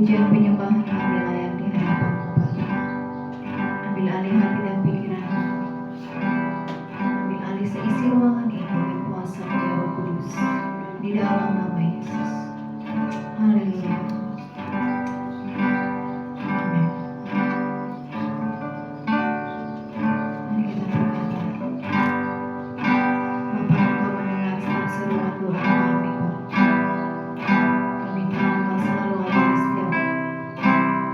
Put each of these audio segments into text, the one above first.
Pujian penyembahan kami layak di hadapan-Mu Bapa. Ambil alih hati dan pikiran kami. Ambil alih seisi ruangan ini oleh kuasa Roh Kudus. Di dalam nama Yesus. Haleluya. Amin. Mari kita berkata, Bapa, Engkau mendengar setiap seruan doa kami, Bapa. Kami tahu Engkau selalu ada di setiap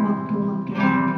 waktu-waktu kami.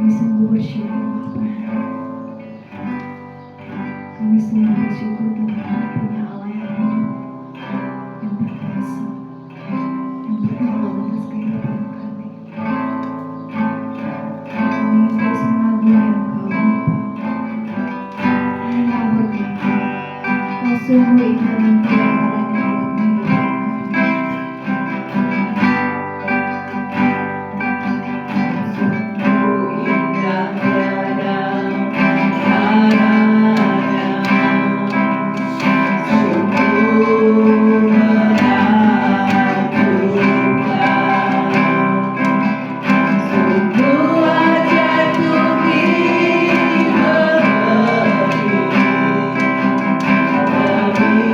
Kami sungguh bersyukur Bapa. Kami sungguh bersyukur Tuhan kami punya Allah yang hidup, yang berkuasa, yang bertanggung atas kehidupan kami. Kami ingin terus mengagumi Engkau Bapa. Kami mau berkata, Kau sungguh indah dan tidak kalian yang dapat menghidupkan kami. Be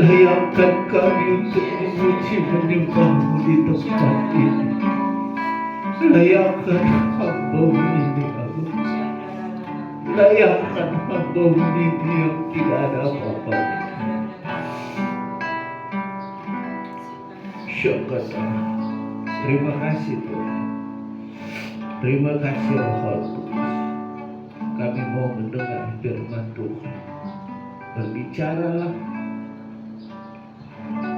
layakkan kami untuk memuji menyembah-Mu di tempat ini. Layakkan hamba-Mu ini, Allah. Layakkan hamba-Mu ini yang tidak ada apa-apa. Syukur. Terima kasih Tuhan. Terima kasih Roh Kudus. Kami mau mendengar firman Tuhan. Berbicaralah,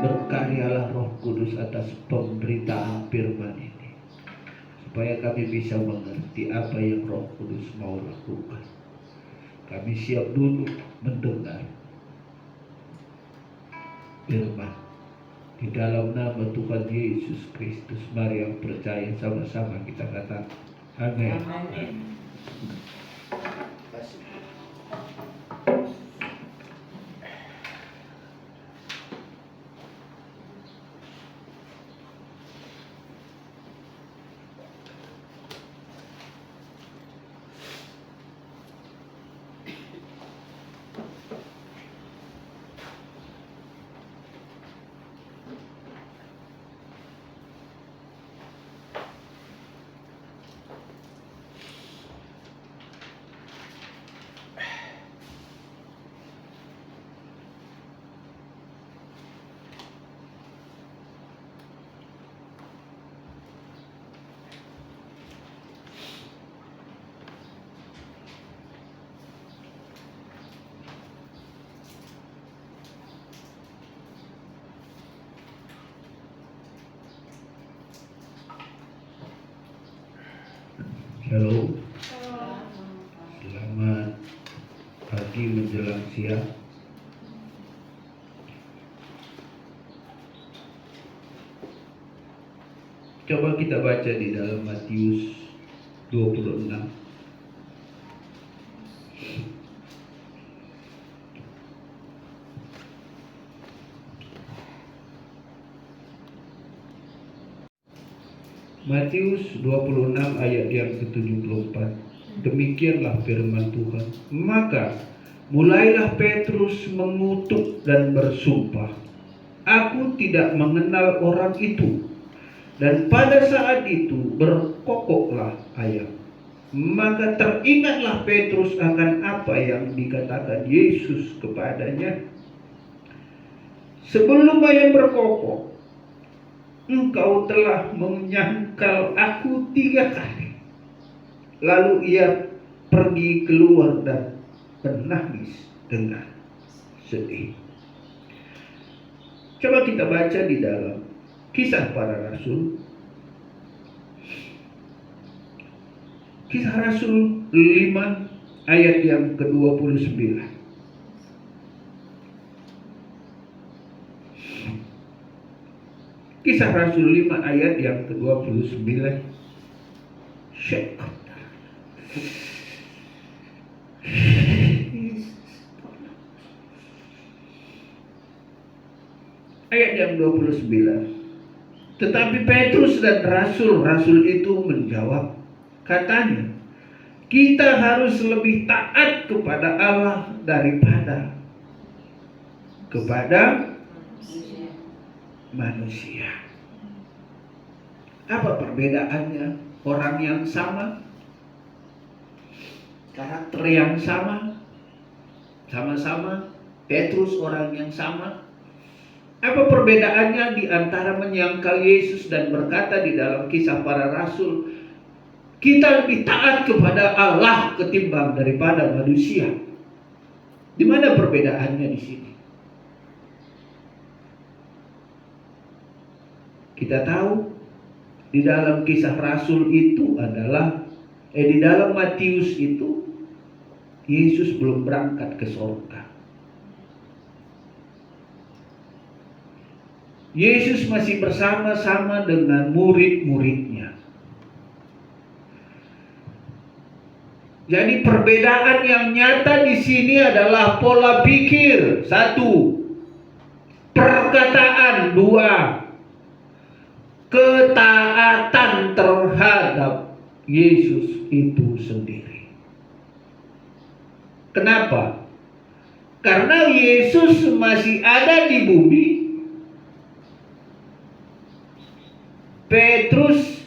berkaryalah Roh Kudus atas pemberitaan firman ini, supaya kami bisa mengerti apa yang Roh Kudus mau lakukan. Kami siap dulu mendengar firman. Di dalam nama Tuhan Yesus Kristus, mari yang percaya sama-sama kita katakan amin. Shalom. Selamat pagi menjelang siang. Coba kita baca di dalam Matius 26. Matius 26 ayat yang ke-74. Demikianlah firman Tuhan. Maka mulailah Petrus mengutuk dan bersumpah, "Aku tidak mengenal orang itu." Dan pada saat itu berkokoklah ayam. Maka teringatlah Petrus akan apa yang dikatakan Yesus kepadanya. "Sebelum ayam berkokok, engkau telah menyangkal aku 3 kali." Lalu ia pergi keluar dan menangis dengan sedih. Coba kita baca di dalam Kisah Para Rasul. Kisah Rasul 5 ayat yang ke-29. Kisah Rasul 5 ayat yang ke-29. Ayat yang 29. Tetapi Petrus dan rasul-rasul itu menjawab, katanya, "Kita harus lebih taat kepada Allah daripada kepada manusia." Apa perbedaannya? Orang yang sama, karakter yang sama, sama-sama Petrus orang yang sama. Apa perbedaannya di antara menyangkal Yesus dan berkata di dalam Kisah Para Rasul, kita lebih taat kepada Allah ketimbang daripada manusia? Di mana perbedaannya di sini? Kita tahu di dalam Kisah Rasul itu adalah di dalam Matius itu Yesus belum berangkat ke surga. Yesus masih bersama-sama dengan murid-muridnya. Jadi perbedaan yang nyata di sini adalah pola pikir, 1. Perkataan, 2. Ketaatan terhadap Yesus itu sendiri. Kenapa? Karena Yesus masih ada di bumi, Petrus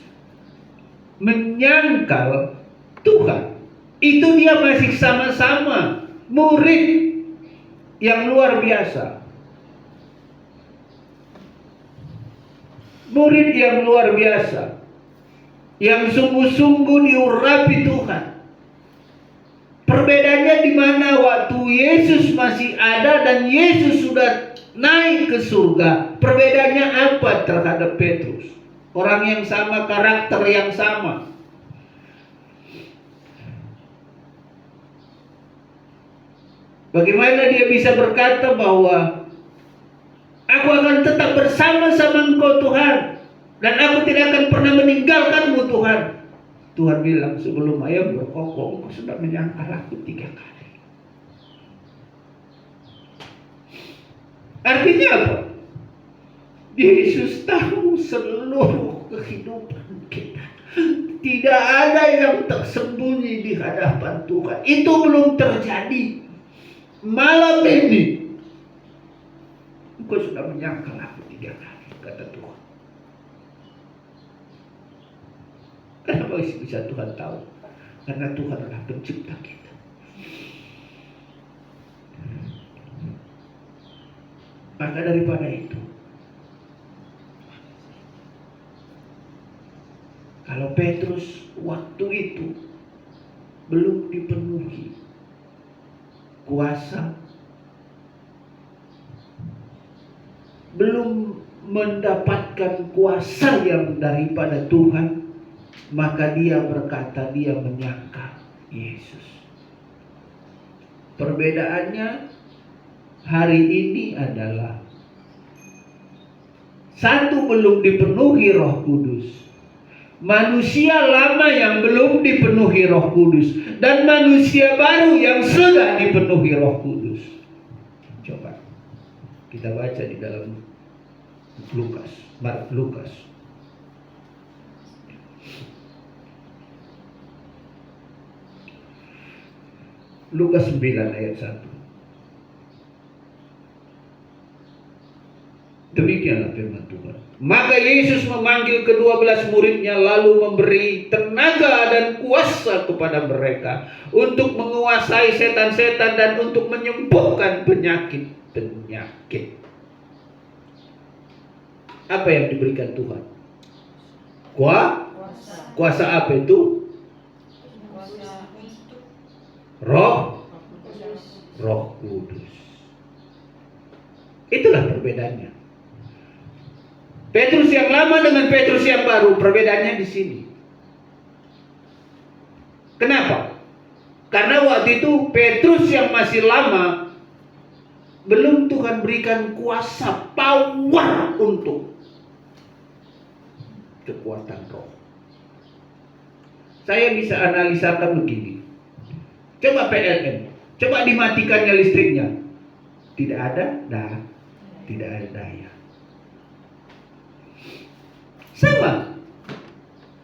menyangkal Tuhan. Itu dia masih sama-sama murid yang luar biasa. Murid yang luar biasa, yang sungguh-sungguh diurapi Tuhan. Perbedaannya di mana waktu Yesus masih ada dan Yesus sudah naik ke surga. Perbedaannya apa terhadap Petrus? Orang yang sama, karakter yang sama. Bagaimana dia bisa berkata bahwa aku akan tetap bersama-sama Engkau Tuhan, dan aku tidak akan pernah meninggalkanmu Tuhan. Tuhan bilang, sebelum ayam berkokok, engkau sudah menyangkal aku 3 kali. Artinya apa? Yesus tahu seluruh kehidupan kita. Tidak ada yang tersembunyi di hadapan Tuhan. Itu belum terjadi. Malam ini engkau sudah menyangkal aku 3 kali, kata Tuhan. Kenapa bisa Tuhan tahu? Karena Tuhan adalah pencipta kita. Maka daripada itu, kalau Petrus waktu itu belum dipenuhi kuasa, belum mendapatkan kuasa yang daripada Tuhan, maka dia berkata dia menyangkal Yesus. Perbedaannya hari ini adalah satu, belum dipenuhi Roh Kudus. Manusia lama yang belum dipenuhi Roh Kudus dan manusia baru yang sudah dipenuhi Roh Kudus. Coba kita baca di dalam Lukas. Lukas 9 ayat 1. Demikianlah firman Tuhan. Maka Yesus memanggil ke-12 muridnya, lalu memberi tenaga dan kuasa kepada mereka untuk menguasai setan-setan dan untuk menyembuhkan penyakit-penyakit. Apa yang diberikan Tuhan? Kuasa apa itu? Roh Kudus. Itulah perbedaannya. Petrus yang lama dengan Petrus yang baru, perbedaannya di sini. Kenapa? Karena waktu itu Petrus yang masih lama belum Tuhan berikan kuasa, power untuk kekuatan roh. Saya bisa analisakan begini. Coba PLN, coba dimatikannya listriknya. Tidak ada daya. Sama.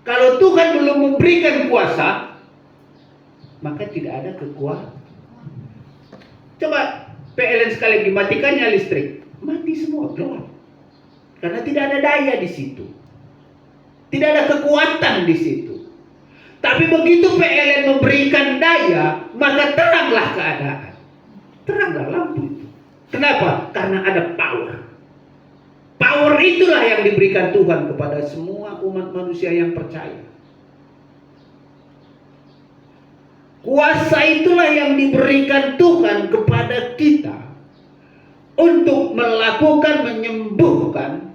Kalau Tuhan belum memberikan kuasa, maka tidak ada kekuatan. Coba PLN sekali lagi, matikannya listrik, mati semua, gelap. Karena tidak ada daya di situ. Tidak ada kekuatan di situ. Tapi begitu PLN memberikan daya, maka teranglah keadaan. Teranglah lampu itu. Kenapa? Karena ada power. Power itulah yang diberikan Tuhan kepada semua umat manusia yang percaya. Kuasa itulah yang diberikan Tuhan kepada kita untuk melakukan, menyembuhkan,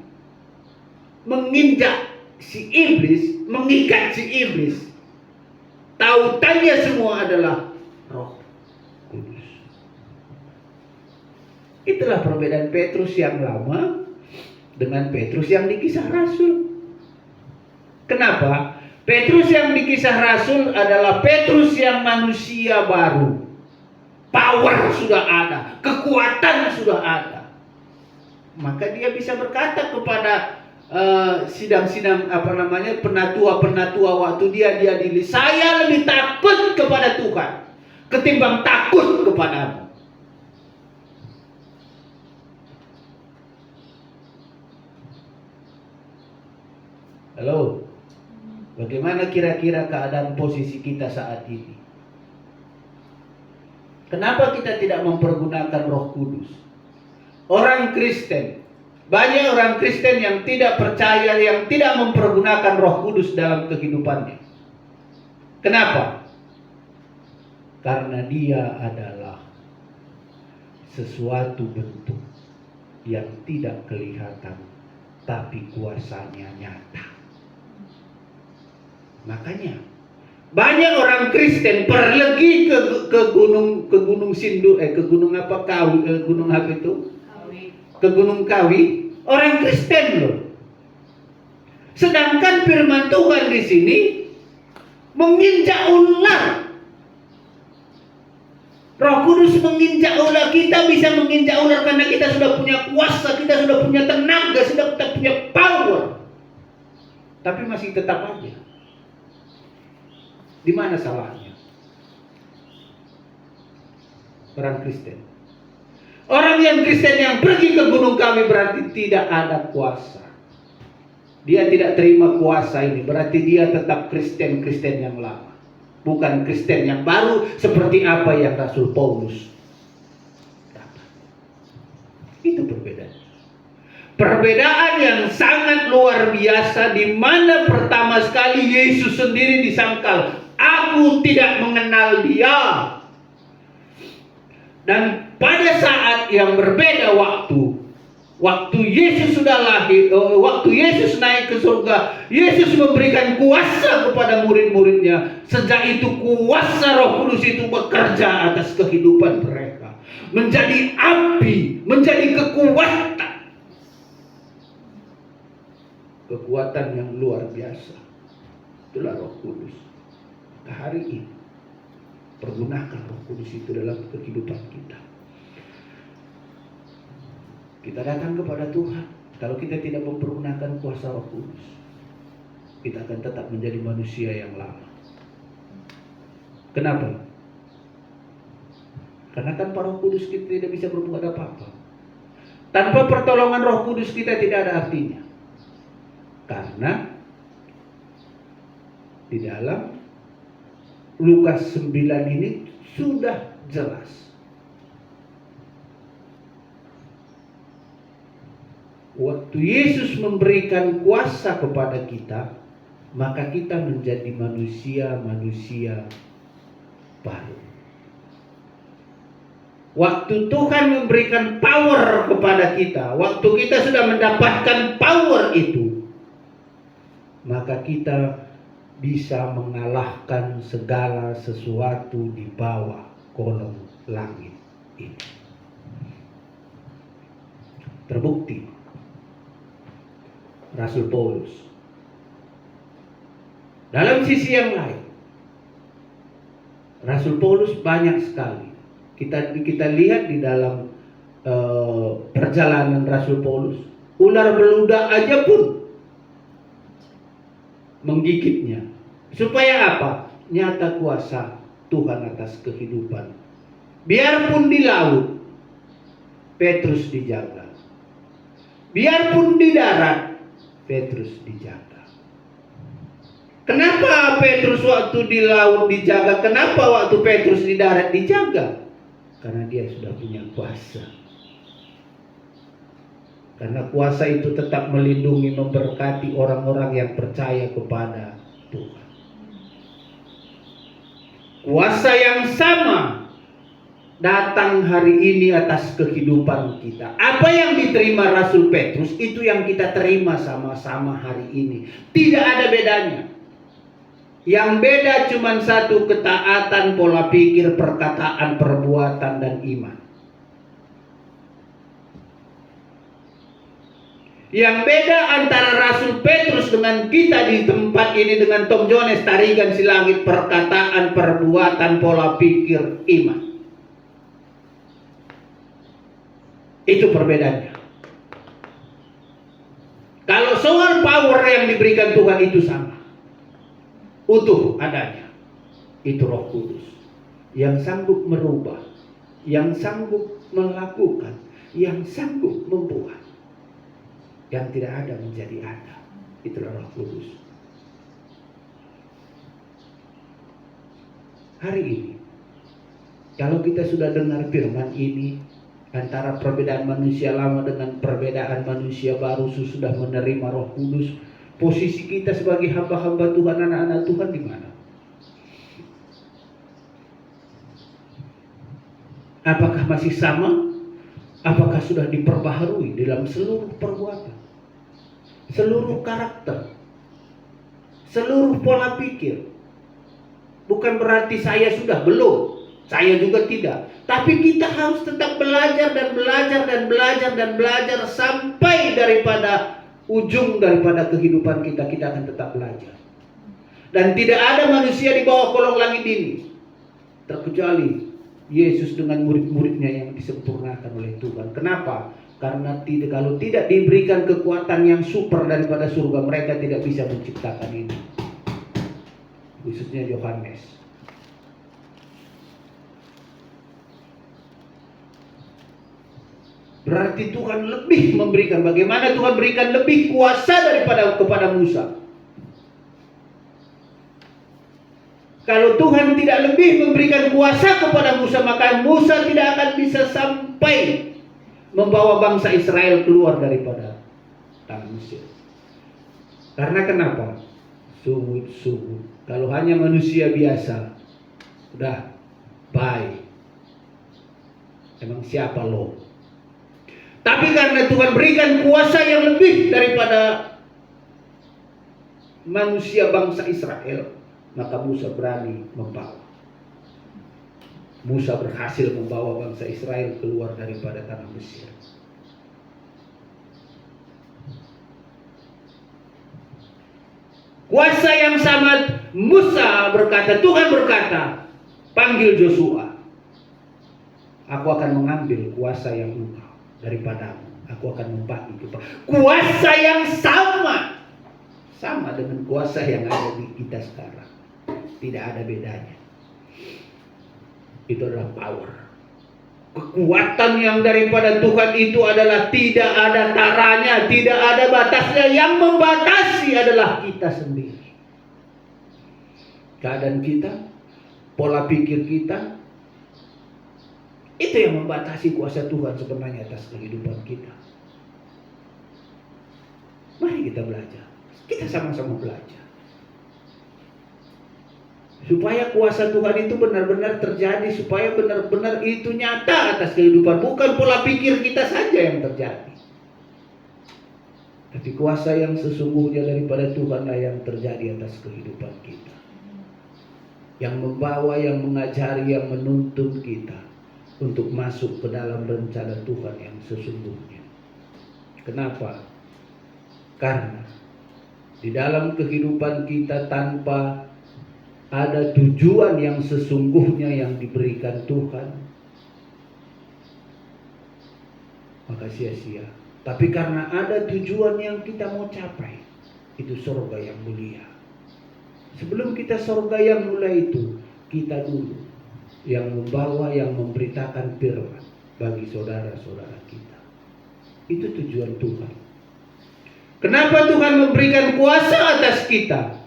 menginjak si iblis, mengikat si iblis. Tautannya semua adalah Roh Kudus. Itulah perbedaan Petrus yang lama dengan Petrus yang di Kisah Rasul. Kenapa? Petrus yang di Kisah Rasul adalah Petrus yang manusia baru. Power sudah ada, kekuatan sudah ada. Maka dia bisa berkata kepada sidang-sidang penatua waktu dia diadili, saya lebih takut kepada Tuhan ketimbang takut kepadamu. Halo, bagaimana kira-kira keadaan posisi kita saat ini? Kenapa kita tidak mempergunakan Roh Kudus? Orang Kristen, banyak orang Kristen yang tidak percaya, yang tidak mempergunakan Roh Kudus dalam kehidupannya. Kenapa? Karena dia adalah sesuatu bentuk yang tidak kelihatan, tapi kuasanya nyata. Makanya banyak orang Kristen pergi ke gunung Sindu, ke gunung apa Kawi, gunung apa itu? Ke Gunung Kawi, orang Kristen loh. Sedangkan firman Tuhan di sini menginjak ular. Roh Kudus menginjak ular, kita bisa menginjak ular karena kita sudah punya kuasa, kita sudah punya tenaga, sudah kita punya power. Tapi masih tetap aja. Di mana salahnya? Orang Kristen. Orang yang Kristen yang pergi ke Gunung Kawi berarti tidak ada kuasa. Dia tidak terima kuasa ini, berarti dia tetap Kristen yang lama. Bukan Kristen yang baru seperti apa yang Rasul Paulus dapat. Itu perbedaan. Perbedaan yang sangat luar biasa, di mana pertama sekali Yesus sendiri disangkal, aku tidak mengenal dia. Dan pada saat yang berbeda waktu Yesus sudah lahir, waktu Yesus naik ke surga, Yesus memberikan kuasa kepada murid-muridnya. Sejak itu kuasa Roh Kudus itu bekerja atas kehidupan mereka, menjadi api, menjadi kekuatan yang luar biasa. Itulah Roh Kudus. Hari ini pergunakan Roh Kudus itu dalam kehidupan kita. Kita datang kepada Tuhan. Kalau kita tidak mempergunakan kuasa Roh Kudus, kita akan tetap menjadi manusia yang lama. Kenapa? Karena tanpa Roh Kudus kita tidak bisa berbuat apa-apa. Tanpa pertolongan Roh Kudus kita tidak ada artinya. Karena di dalam Lukas 9 ini sudah jelas. Waktu Yesus memberikan kuasa kepada kita, maka kita menjadi manusia baru. Waktu Tuhan memberikan power kepada kita, waktu kita sudah mendapatkan power itu, maka kita bisa mengalahkan segala sesuatu di bawah kolong langit ini. Terbukti Rasul Paulus. Dalam sisi yang lain, Rasul Paulus banyak sekali. Kita lihat di dalam perjalanan Rasul Paulus, ular beludak aja pun menggigitnya. Supaya apa? Nyata kuasa Tuhan atas kehidupan. Biarpun di laut, Petrus dijaga. Biarpun di darat, Petrus dijaga. Kenapa Petrus waktu di laut dijaga? Kenapa waktu Petrus di darat dijaga? Karena dia sudah punya kuasa. Karena kuasa itu tetap melindungi, memberkati orang-orang yang percaya kepada Tuhan. Kuasa yang sama datang hari ini atas kehidupan kita. Apa yang diterima Rasul Petrus, itu yang kita terima sama-sama hari ini. Tidak ada bedanya. Yang beda cuma satu, ketaatan, pola pikir, perkataan, perbuatan, dan iman. Yang beda antara Rasul Petrus dengan kita di tempat ini, dengan Tom Jones, tarikan si langit, perkataan, perbuatan, pola pikir, iman. Itu perbedaannya. Kalau soal power yang diberikan Tuhan itu sama, utuh adanya. Itu Roh Kudus yang sanggup merubah, yang sanggup melakukan, yang sanggup membuat. Yang tidak ada menjadi ada. Itulah Roh Kudus. Hari ini, kalau kita sudah dengar firman ini, antara perbedaan manusia lama dengan perbedaan manusia baru sudah menerima Roh Kudus, posisi kita sebagai hamba-hamba Tuhan, anak-anak Tuhan di mana? Apakah masih sama? Apakah sudah diperbaharui dalam seluruh perbuatan, seluruh karakter, seluruh pola pikir? Bukan berarti saya sudah, belum. Saya juga tidak. Tapi kita harus tetap belajar dan belajar dan belajar dan belajar sampai daripada ujung daripada kehidupan kita akan tetap belajar. Dan tidak ada manusia di bawah kolong langit ini terkecuali Yesus dengan murid-muridnya yang disempurnakan oleh Tuhan. Kenapa? Karena kalau tidak diberikan kekuatan yang super daripada surga, mereka tidak bisa menciptakan ini. Khususnya Yohanes. Berarti Tuhan lebih memberikan. Bagaimana Tuhan berikan lebih kuasa kepada Musa? Kalau Tuhan tidak lebih memberikan kuasa kepada Musa, maka Musa tidak akan bisa sampai membawa bangsa Israel keluar daripada tanah Mesir. Karena kenapa? Sungguh. Kalau hanya manusia biasa, udah, bye. Emang siapa lo? Tapi karena Tuhan berikan kuasa yang lebih daripada manusia bangsa Israel, maka Musa berani membawa. Musa berhasil membawa bangsa Israel keluar daripada tanah Mesir. Kuasa yang sama, Musa berkata, Tuhan berkata, panggil Joshua. Aku akan mengambil kuasa yang engkau daripadamu. Aku akan membagi kepada kuasa yang sama. Sama dengan kuasa yang ada di kita sekarang. Tidak ada bedanya. Itu adalah power. Kekuatan yang daripada Tuhan itu adalah tidak ada taranya, tidak ada batasnya. Yang membatasi adalah kita sendiri. Keadaan kita, pola pikir kita, itu yang membatasi kuasa Tuhan sebenarnya atas kehidupan kita. Mari kita belajar. Kita sama-sama belajar. Supaya kuasa Tuhan itu benar-benar terjadi, supaya benar-benar itu nyata atas kehidupan. Bukan pola pikir kita saja yang terjadi, tapi kuasa yang sesungguhnya daripada Tuhanlah yang terjadi atas kehidupan kita. Yang membawa, yang mengajari, yang menuntun kita untuk masuk ke dalam rencana Tuhan yang sesungguhnya. Kenapa? Karena di dalam kehidupan kita tanpa ada tujuan yang sesungguhnya yang diberikan Tuhan, maka sia-sia. Tapi karena ada tujuan yang kita mau capai, itu surga yang mulia. Sebelum kita surga yang mulia itu, kita dulu yang membawa, yang memberitakan firman bagi saudara-saudara kita. Itu tujuan Tuhan. Kenapa Tuhan memberikan kuasa atas kita?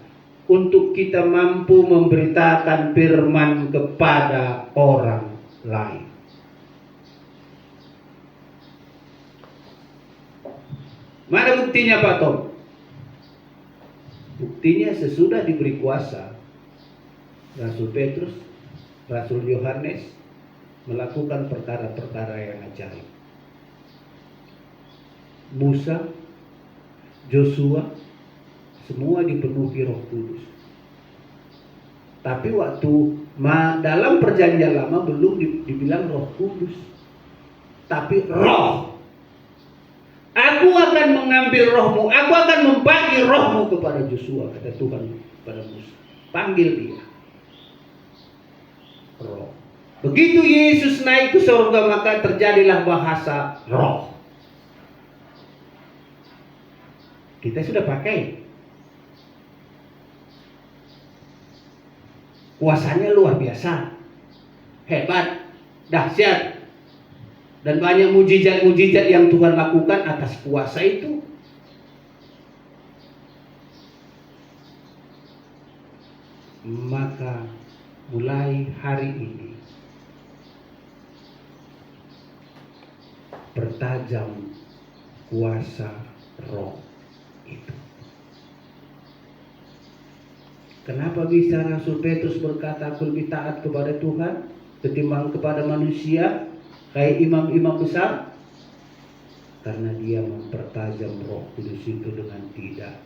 Untuk kita mampu memberitakan firman kepada orang lain. Mana buktinya Pak Tom? Buktinya sesudah diberi kuasa, Rasul Petrus, Rasul Yohanes melakukan perkara-perkara yang ajaib. Musa, Joshua, semua dipenuhi Roh Kudus. Tapi waktu dalam perjanjian lama belum dibilang Roh Kudus, tapi Roh. Aku akan mengambil rohmu, aku akan membagi rohmu kepada Joshua, kata Tuhan kepada Musa. Panggil dia. Roh. Begitu Yesus naik ke surga, maka terjadilah bahasa roh. Kita sudah pakai. Kuasanya luar biasa, hebat, dahsyat, dan banyak mujizat-mujizat yang Tuhan lakukan atas kuasa itu. Maka mulai hari ini pertajam kuasa roh itu. Kenapa bisa Rasul Petrus berkata aku lebih taat kepada Tuhan ketimbang kepada manusia kayak imam-imam besar? Karena dia mempertajam Roh Kudus itu dengan tidak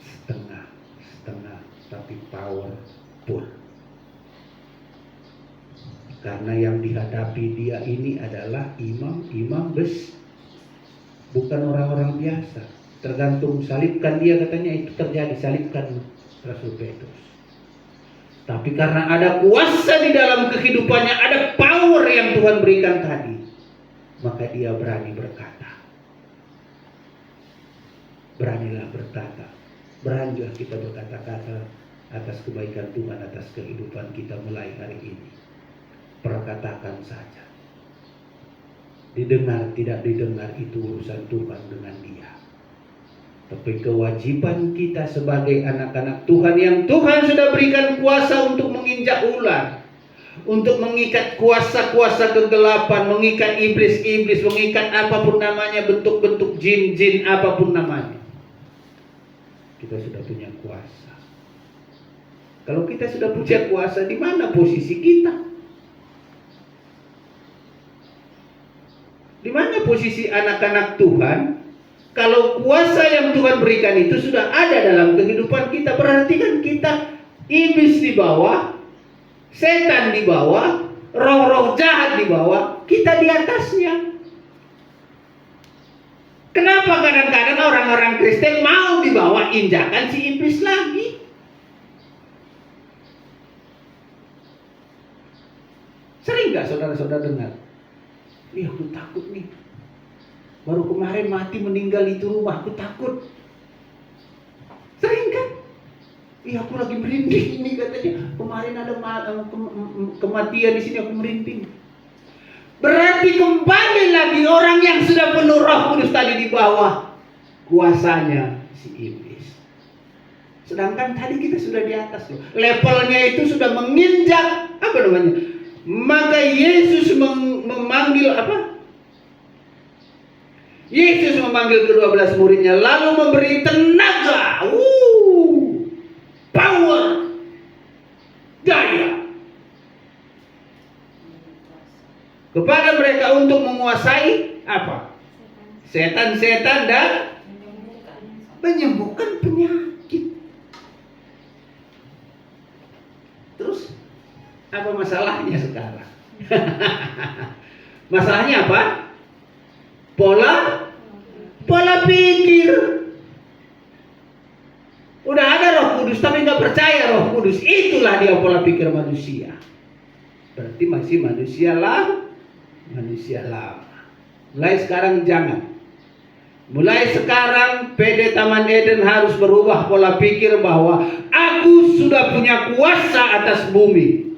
setengah-setengah, tapi powerful. Karena yang dihadapi dia ini adalah imam-imam bukan orang-orang biasa. Tergantung salibkan dia, katanya itu terjadi, salibkan Rasul Petrus. Tapi karena ada kuasa di dalam kehidupannya, ada power yang Tuhan berikan tadi, maka dia berani berkata. Beranilah berkata. Beranilah kita berkata-kata atas kebaikan Tuhan, atas kehidupan kita mulai hari ini. Perkatakan saja. Didengar, tidak didengar, itu urusan Tuhan dengan dia. Tapi kewajiban kita sebagai anak-anak Tuhan yang Tuhan sudah berikan kuasa untuk menginjak ular, untuk mengikat kuasa-kuasa kegelapan, mengikat iblis-iblis, mengikat apapun namanya, bentuk-bentuk jin-jin apapun namanya. Kita sudah punya kuasa. Kalau kita sudah punya kuasa, di mana posisi kita? Di mana posisi anak-anak Tuhan? Kalau kuasa yang Tuhan berikan itu sudah ada dalam kehidupan kita, berarti kan kita iblis di bawah, setan di bawah, roh-roh jahat di bawah, kita di atasnya. Kenapa kadang-kadang orang-orang Kristen mau dibawa injakan si iblis lagi? Sering gak saudara-saudara dengar? Ih, aku takut nih. Baru kemarin mati meninggal itu rumah, aku takut. Sering kan? Ih, aku lagi merinding ini katanya. Kemarin ada kematian di sini, aku merinding. Berarti kembali lagi orang yang sudah penuh Roh Kudus tadi di bawah kuasanya si iblis. Sedangkan tadi kita sudah di atas loh. Levelnya itu sudah menginjak apa namanya? Maka Yesus memanggil apa? Yesus memanggil ke-12 muridnya lalu memberi tenaga, power, daya kepada mereka untuk menguasai apa? Setan-setan dan menyembuhkan penyakit. Terus apa masalahnya sekarang? Masalahnya apa? Pola pikir. Udah ada Roh Kudus tapi nggak percaya Roh Kudus. Itulah dia pola pikir manusia. Berarti masih manusia lama. Mulai sekarang jangan. Mulai sekarang PD Taman Eden harus berubah pola pikir bahwa aku sudah punya kuasa atas bumi.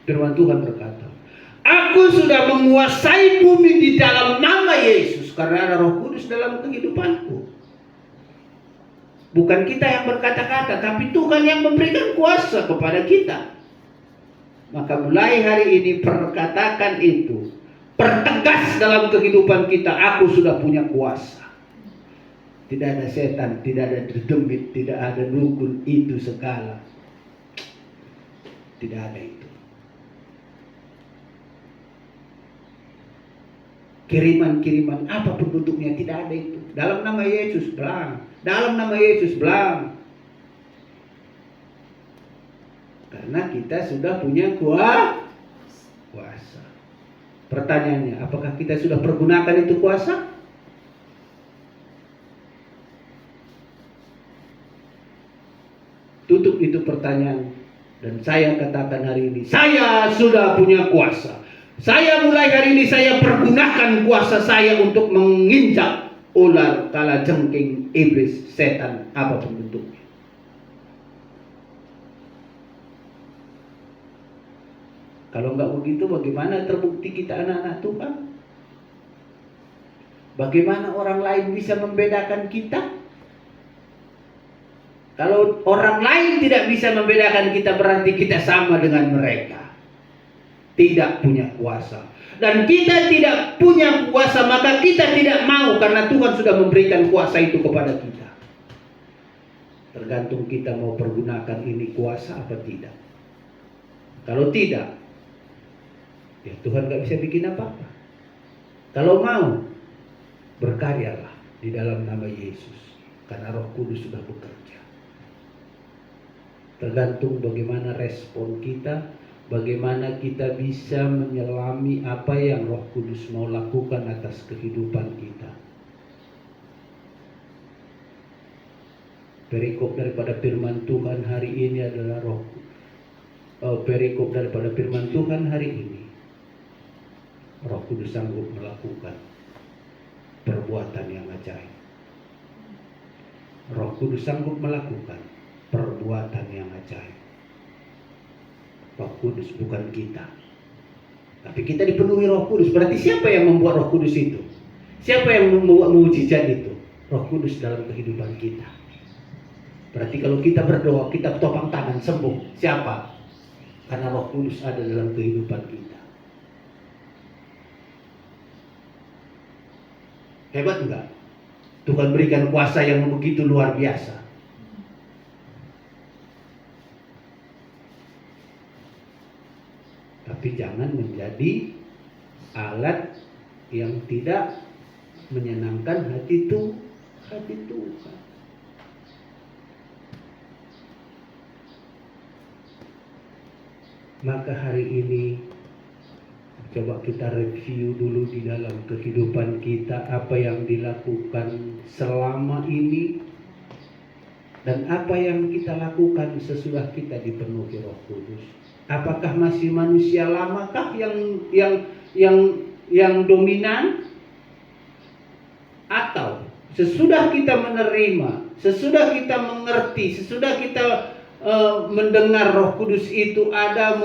Firman Tuhan berkata, aku sudah menguasai bumi di dalam nama Yesus karena ada Roh Kudus dalam kehidupanku. Bukan kita yang berkata-kata, tapi Tuhan yang memberikan kuasa kepada kita. Maka mulai hari ini perkatakan itu, pertegas dalam kehidupan kita, aku sudah punya kuasa. Tidak ada setan, tidak ada demit, tidak ada dukun, itu segala. Tidak ada itu. Kiriman-kiriman apapun bentuknya tidak ada itu. Dalam nama Yesus belang. Dalam nama Yesus belang. Karena kita sudah punya kuasa. Pertanyaannya, apakah kita sudah pergunakan itu kuasa? Tutup itu pertanyaan. Dan saya katakan hari ini, saya sudah punya kuasa. Saya mulai hari ini saya pergunakan kuasa saya untuk menginjak ular, kalajengking, iblis, setan, apapun bentuknya. Kalau nggak begitu, bagaimana terbukti kita anak-anak Tuhan? Bagaimana orang lain bisa membedakan kita? Kalau orang lain tidak bisa membedakan kita, berarti kita sama dengan mereka. Tidak punya kuasa. Dan kita tidak punya kuasa, maka kita tidak mau, karena Tuhan sudah memberikan kuasa itu kepada kita. Tergantung kita mau pergunakan ini kuasa apa tidak. Kalau tidak, ya Tuhan gak bisa bikin apa-apa. Kalau mau, berkaryalah di dalam nama Yesus, karena Roh Kudus sudah bekerja. Tergantung bagaimana respon kita, bagaimana kita bisa menyelami apa yang Roh Kudus mau lakukan atas kehidupan kita. Perikop daripada firman Tuhan hari ini adalah perikop daripada firman Tuhan hari ini. Roh Kudus sanggup melakukan perbuatan yang ajaib. Roh Kudus sanggup melakukan perbuatan yang ajaib. Roh Kudus bukan kita, tapi kita dipenuhi Roh Kudus. Berarti siapa yang membuat Roh Kudus itu? Siapa yang membuat mukjizat itu? Roh Kudus dalam kehidupan kita. Berarti kalau kita berdoa, kita topang tangan sembuh. Siapa? Karena Roh Kudus ada dalam kehidupan kita. Hebat enggak? Tuhan berikan kuasa yang begitu luar biasa. Tapi jangan menjadi alat yang tidak menyenangkan hati Tuhan. Maka hari ini coba kita review dulu di dalam kehidupan kita, apa yang dilakukan selama ini dan apa yang kita lakukan sesudah kita dipenuhi Roh Kudus. Apakah masih manusia lamakah yang dominan, atau sesudah kita menerima, sesudah kita mengerti, sesudah kita mendengar Roh Kudus itu ada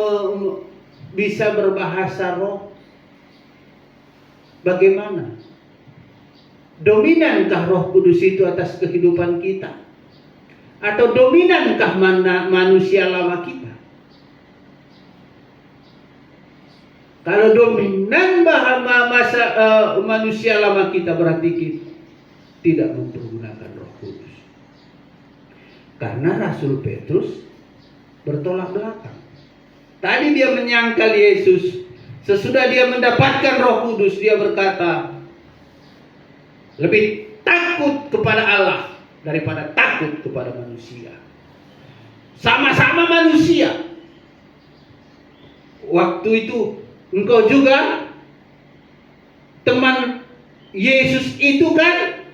bisa berbahasa roh, bagaimana? Dominankah Roh Kudus itu atas kehidupan kita? Atau dominankah manusia lama kita? Kalau dominan manusia lama kita, berarti kita tidak mempergunakan Roh Kudus. Karena Rasul Petrus bertolak belakang. Tadi dia menyangkal Yesus. Sesudah dia mendapatkan Roh Kudus, dia berkata, lebih takut kepada Allah daripada takut kepada manusia. Sama-sama manusia. Waktu itu engkau juga teman Yesus itu kan?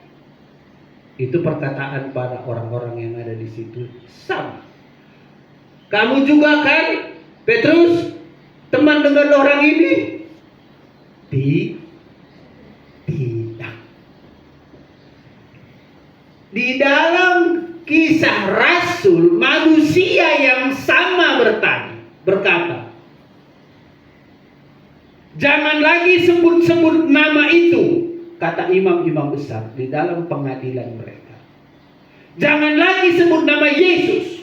Itu perkataan pada orang-orang yang ada di situ. Sama. Kamu juga kan, Petrus, teman dengan orang ini? Tidak. Di dalam Kisah Rasul, manusia yang sama berkata, jangan lagi sebut-sebut nama itu, kata imam-imam besar di dalam pengadilan mereka. Jangan lagi sebut nama Yesus.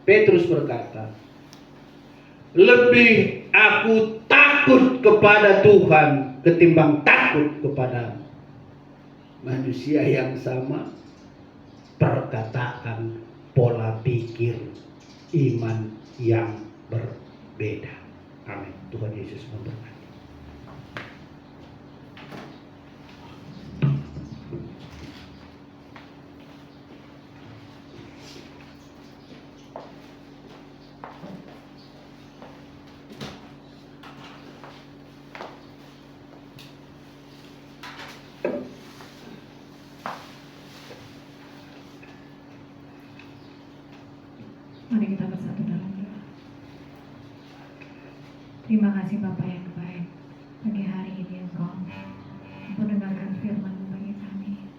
Petrus berkata, lebih aku takut kepada Tuhan ketimbang takut kepada manusia yang sama. Perkataan, pola pikir, iman yang berbeda. Amin. Tuhan Yesus memberkati. Mari kita bersatu dalam doa. Terima kasih Bapa yang baik, pagi hari ini Engkau mendengarkan firman bagi kami,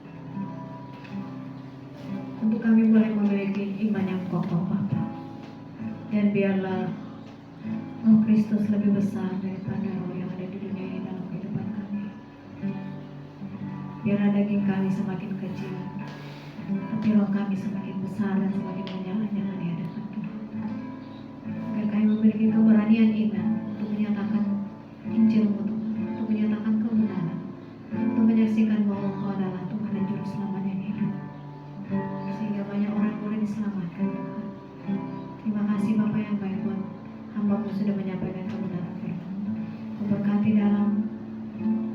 untuk kami boleh memiliki iman yang kokoh Bapa. Dan biarlah Roh Kristus lebih besar daripada roh yang ada di dunia ini dalam kehidupan kami. Biarlah daging kami semakin kecil hati roh kami semakin besar dan semakin menyala-nyala di hadapan Tuhan. Agar kami memiliki keberanian iman untuk menyatakan Injil-Mu Tuhan, untuk menyatakan kebenaran, untuk menyaksikan bahwa Engkau adalah Tuhan dan Juru Selamat yang hidup, sehingga banyak orang boleh diselamatkan Tuhan. Terima kasih Bapa yang baik buat hamba-Mu sudah menyampaikan kebenaran firman. Memberkati dalam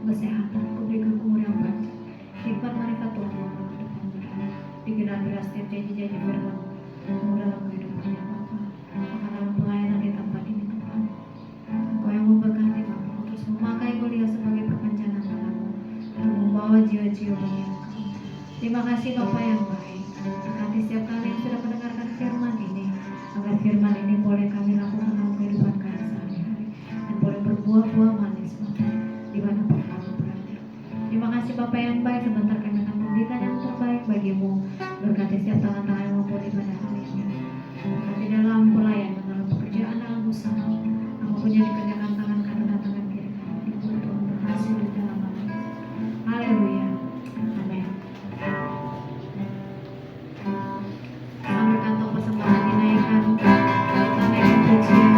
kesehatan, kuberikan umur yang panjang, hikmat marifat Tuhan dalam kehidupan mereka, digenapilah setiap janji-janji firman-Mu dalam kehidupannya Bapa. Maka dalam pelayanan di tempat ini Tuhan, Engkau yang memberkati Bapa, terus memakai beliau sebagai perpanjangan tangan-Mu untuk membawa jiwa-jiwa bagi Engkau. Terima kasih Bapa yang baik. Berkati setiap kali yang sudah mendengarkan firman ini, agar firman ini boleh kami lakukan dalam kehidupan kami sehari-hari dan boleh berbuah-buah manis Bapa dimanapun kami berada. Terima kasih Bapa yang baik, sebentar kami akan memberikan yang terbaik bagi-Mu. Berkati setiap tangan-tangan yang memulai pada hari ini. Berkati dalam pelayanan, dalam pekerjaan, dalam usaha, apapun yang dikerjakan tangan kanan dan tangan kiri kami, dibuat Tuhan berhasil di dalam nama Yesus. Haleluya. Amin. Sambil kantong persembahan dinaikkan, kita naikkan pujian.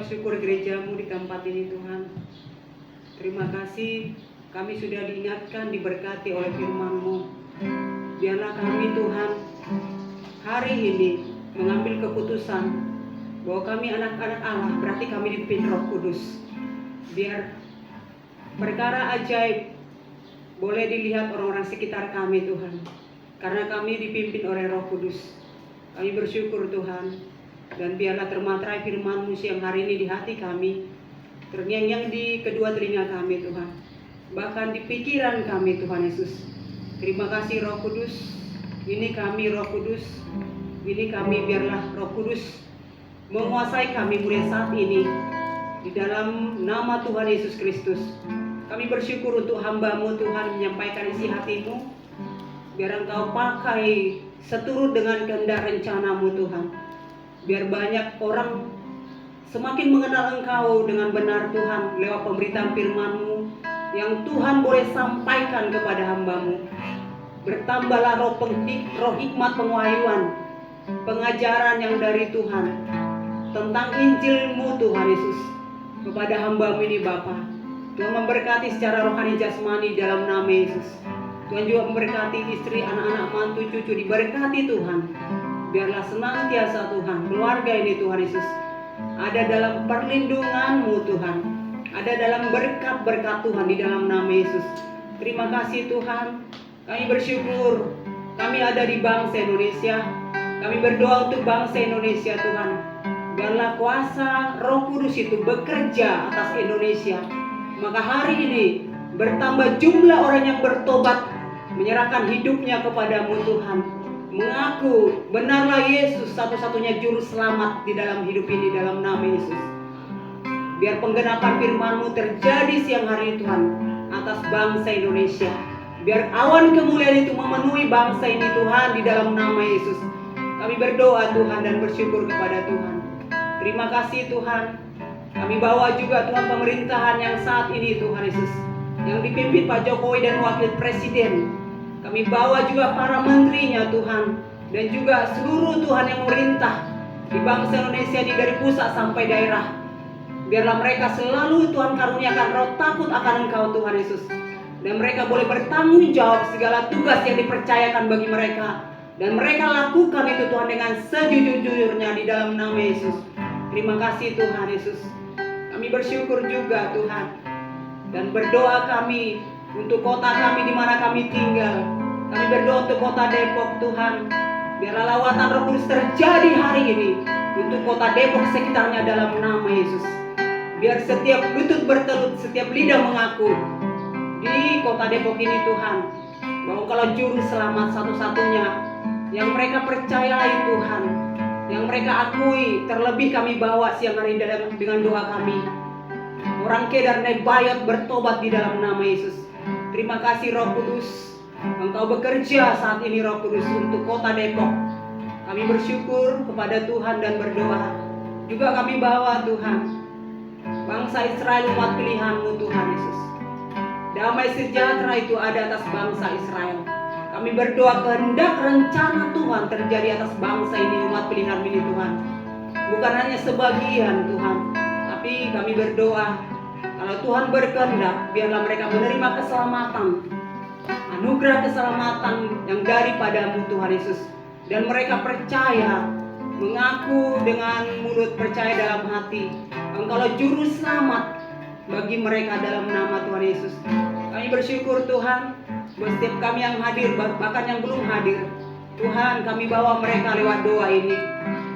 syukur gereja-Mu di tempat ini Tuhan. Terima kasih kami sudah diingatkan, diberkati oleh firman-Mu. Biarlah kami Tuhan hari ini mengambil keputusan bahwa kami anak-anak Allah, berarti kami dipimpin Roh Kudus. Biar perkara ajaib boleh dilihat orang-orang sekitar kami Tuhan, karena kami dipimpin oleh Roh Kudus. Kami bersyukur Tuhan. Dan biarlah termaterai firman-Mu siang hari ini di hati kami, terngiang-ngiang di kedua telinga kami Tuhan, bahkan di pikiran kami Tuhan Yesus. Terima kasih Roh Kudus. Ini kami Roh Kudus, ini kami, biarlah Roh Kudus menguasai kami mulai saat ini di dalam nama Tuhan Yesus Kristus. Kami bersyukur untuk hamba-Mu Tuhan menyampaikan isi hati-Mu. Biar Engkau pakai seturut dengan kehendak rencana-Mu Tuhan. Biar banyak orang semakin mengenal Engkau dengan benar Tuhan lewat pemberitaan firman-Mu yang Tuhan boleh sampaikan kepada hamba-Mu. Bertambahlah roh hikmat pengajaran, pengajaran yang dari Tuhan tentang Injil-Mu Tuhan Yesus kepada hamba-Mu ini Bapa. Tuhan memberkati secara rohani jasmani dalam nama Yesus. Tuhan juga memberkati istri, anak-anak, mantu, cucu, diberkati Tuhan. Biarlah senantiasa Tuhan keluarga ini Tuhan Yesus ada dalam perlindungan-Mu Tuhan, ada dalam berkat-berkat Tuhan di dalam nama Yesus. Terima kasih Tuhan. Kami bersyukur kami ada di bangsa Indonesia. Kami berdoa untuk bangsa Indonesia Tuhan. Biarlah kuasa Roh Kudus itu bekerja atas Indonesia. Maka hari ini bertambah jumlah orang yang bertobat, menyerahkan hidupnya kepada-Mu Tuhan, mengaku benarlah Yesus satu-satunya juru selamat di dalam hidup ini dalam nama Yesus. Biar penggenapan firman-Mu terjadi siang hari ini Tuhan atas bangsa Indonesia. Biar awan kemuliaan itu memenuhi bangsa ini Tuhan, di dalam nama Yesus. Kami berdoa Tuhan dan bersyukur kepada Tuhan. Terima kasih Tuhan. Kami bawa juga Tuhan pemerintahan yang saat ini Tuhan Yesus, yang dipimpin Pak Jokowi dan Wakil Presiden. Kami bawa juga para menterinya Tuhan, dan juga seluruh Tuhan yang memerintah di bangsa Indonesia ini dari pusat sampai daerah. Biarlah mereka selalu Tuhan karuniakan roh takut akan Engkau Tuhan Yesus, dan mereka boleh bertanggung jawab segala tugas yang dipercayakan bagi mereka, dan mereka lakukan itu Tuhan dengan sejujur-jujurnya di dalam nama Yesus. Terima kasih Tuhan Yesus. Kami bersyukur juga Tuhan, dan berdoa kami untuk kota kami di mana kami tinggal. Kami berdoa untuk kota Depok Tuhan. Biarlah lawatan Roh Kudus terjadi hari ini untuk kota Depok sekitarnya dalam nama Yesus. Biar setiap lutut bertelut, setiap lidah mengaku di kota Depok ini Tuhan, bahwa kalau juru selamat satu-satunya yang mereka percayai Tuhan, yang mereka akui. Terlebih kami bawa siang hari ini dengan doa kami, orang Kedar Nebayot bertobat di dalam nama Yesus. Terima kasih Roh Kudus, Engkau bekerja saat ini Roh Kudus untuk kota Depok. Kami bersyukur kepada Tuhan dan berdoa. Juga kami bawa Tuhan bangsa Israel, umat pilihan-Mu Tuhan Yesus. Damai sejahtera itu ada atas bangsa Israel. Kami berdoa kehendak rencana Tuhan terjadi atas bangsa ini, umat pilihan ini Tuhan. Bukan hanya sebagian Tuhan, tapi kami berdoa kalau Tuhan berkehendak, biarlah mereka menerima keselamatan, anugerah keselamatan yang daripada-Mu Tuhan Yesus. Dan mereka percaya, mengaku dengan mulut, percaya dalam hati, Engkaulah juru selamat bagi mereka dalam nama Tuhan Yesus. Kami bersyukur Tuhan, buat setiap kami yang hadir, bahkan yang belum hadir, Tuhan kami bawa mereka lewat doa ini.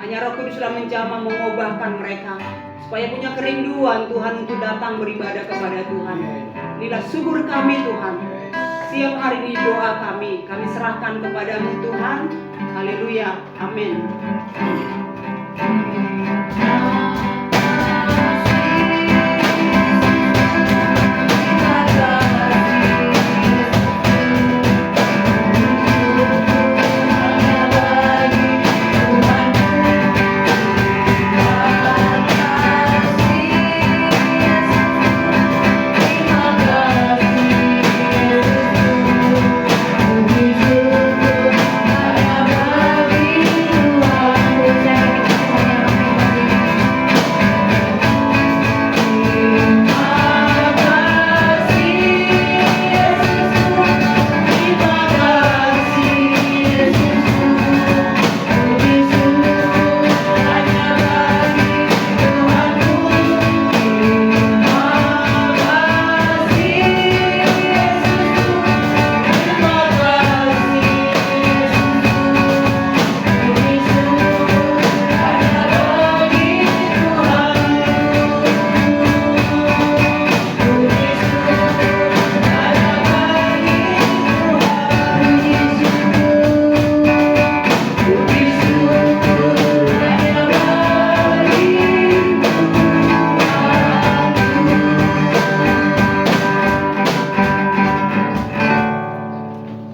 Hanya Roh Kudus sudah menjamah mengubahkan mereka, supaya punya kerinduan Tuhan untuk datang beribadah kepada Tuhan. Inilah syukur kami Tuhan. Siang hari ini doa kami serahkan kepada-Mu Tuhan. Haleluya, amin.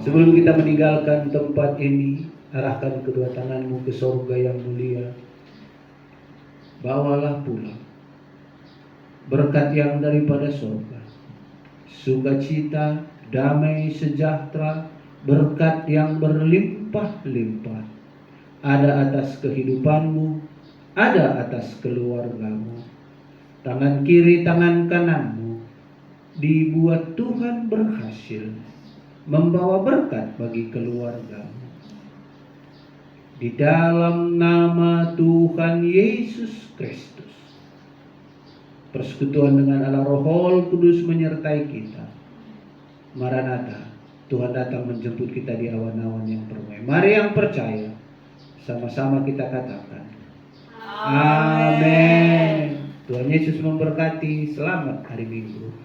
Sebelum kita meninggalkan tempat ini, arahkan kedua tanganmu ke sorga yang mulia. Bawalah pulang berkat yang daripada sorga, sukacita, damai, sejahtera, berkat yang berlimpah-limpah ada atas kehidupanmu, ada atas keluargamu. Tangan kiri, tangan kananmu dibuat Tuhan berhasil membawa berkat bagi keluargamu. Di dalam nama Tuhan Yesus Kristus, persekutuan dengan Allah Roh Kudus menyertai kita. Maranatha, Tuhan datang menjemput kita di awan-awan yang permai. Mari yang percaya, sama-sama kita katakan Amin. Tuhan Yesus memberkati. Selamat hari Minggu.